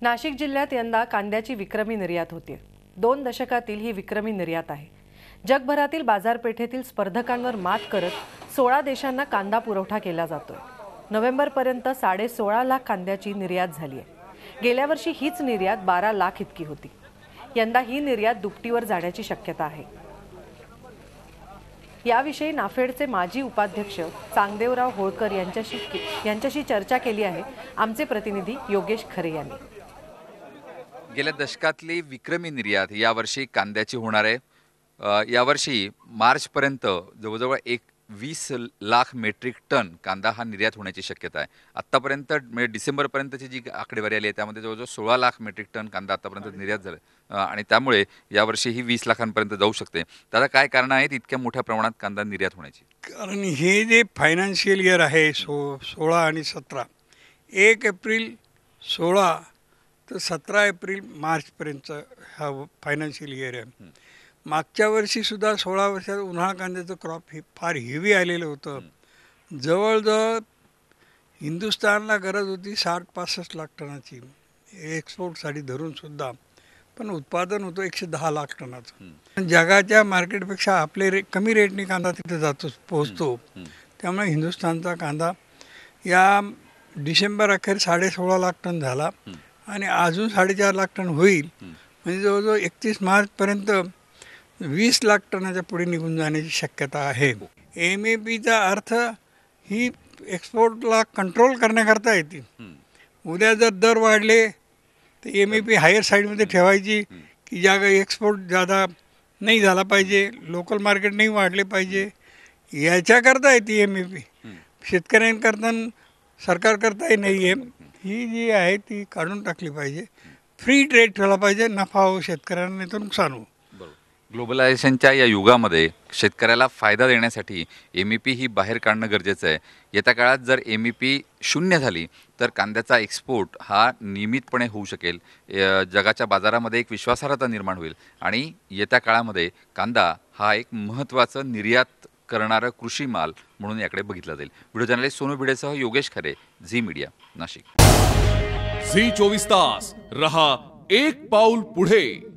नाशिक जिल्ह्यात यंदा कांद्याची विक्रमी निर्यात होते। 2 दशकातील ही विक्रमी निर्यात आहे। जगभरातील बाजारपेठेतील स्पर्धकांवर मात करत 16 देशांना कांदा पुरवठा केला जातोय। नोव्हेंबरपर्यंत 16.5 लाख कांद्याची निर्यात झाली आहे। गेल्या वर्षी हीच निर्यात 12 लाख इतकी होती। यंदा ही निर्यात दुपटीवर जाण्याची शक्यता आहे। याविषयी नाफेडचे माजी उपाध्यक्ष चांगदेवराव होळकर यांच्याशी चर्चा केली आहे आमचे प्रतिनिधी योगेश खरे यांनी। गेल्या दशकातली विक्रमी निर्यात यावर्षी कांद्याची होणार आहे। यावर्षी मार्चपर्यंत जवळजवळ 20 लाख मेट्रिक टन कांदा हा निर्यात होण्याची शक्यता आहे। आतापर्यंत म्हणजे डिसेंबरपर्यंतची जी आकडेवारी आली आहे त्यामध्ये जवळजवळ 16 लाख मेट्रिक टन कांदा आतापर्यंत निर्यात झाला आणि त्यामुळे यावर्षी ही 20 लाखांपर्यंत जाऊ शकते। त्याला काय कारण आहेत इतक्या मोठ्या प्रमाणात कांदा निर्यात होण्याची? कारण हे जे फायनान्शियल इयर आहे 16 आणि 17, 1 एप्रिल 16 तर 17 एप्रिल मार्चपर्यंत हा फायनान्शियल इयर आहे। मागच्या वर्षीसुद्धा 16 वर्षात उन्हाळा कांद्याचं क्रॉप हे फार हेवी आलेलं होतं। जवळजवळ हिंदुस्थानला गरज होती 60-65 लाख टनाची एक्सपोर्टसाठी धरूनसुद्धा, पण उत्पादन होतं 110 लाख टनाचं। जगाच्या मार्केटपेक्षा आपले कमी रेटने कांदा तिथे पोहोचतो। त्यामुळे हिंदुस्थानचा कांदा या डिसेंबर अखेर 16.5 लाख टन झाला आणि अजून 4.5 लाख टन होईल। म्हणजे जवळजवळ 31 मार्चपर्यंत 20 लाख टनाच्या पुढे निघून जाण्याची शक्यता आहे। MAPचा अर्थ ही एक्सपोर्टला कंट्रोल करण्याकरता येते। उद्या जर दर वाढले तर MAP हायर साईडमध्ये ठेवायची की जागा एक्सपोर्ट जादा नाही झाला पाहिजे, लोकल मार्केट नाही वाढले पाहिजे, याच्याकरता येते MAP। शेतकऱ्यांकरता सरकारकरताही नाही आहे। ही जी आहे ती काढून टाकली पाहिजे। फ्री ट्रेड ठेवला पाहिजे, नफा हो शेतकऱ्यांना, नाही तर नुकसान हो। ग्लोबलायझेशनच्या या युगामध्ये शेतकऱ्याला फायदा देण्यासाठी MAP ही बाहेर काढणं गरजेचं आहे। येत्या काळात जर MAP शून्य झाली तर कांद्याचा एक्सपोर्ट हा नियमितपणे होऊ शकेल। जगाच्या बाजारामध्ये एक विश्वासार्हता निर्माण होईल आणि येत्या काळामध्ये कांदा हा एक महत्त्वाचं निर्यात करणारा कृषी माल म्हणून याकडे बघितला जाईल। व्हिडिओ जर्नलिस्ट सोनू भिडेसह योगेश खरे, झी मीडिया, नाशिक। झी 24 तास रहा एक पाऊल पुढे।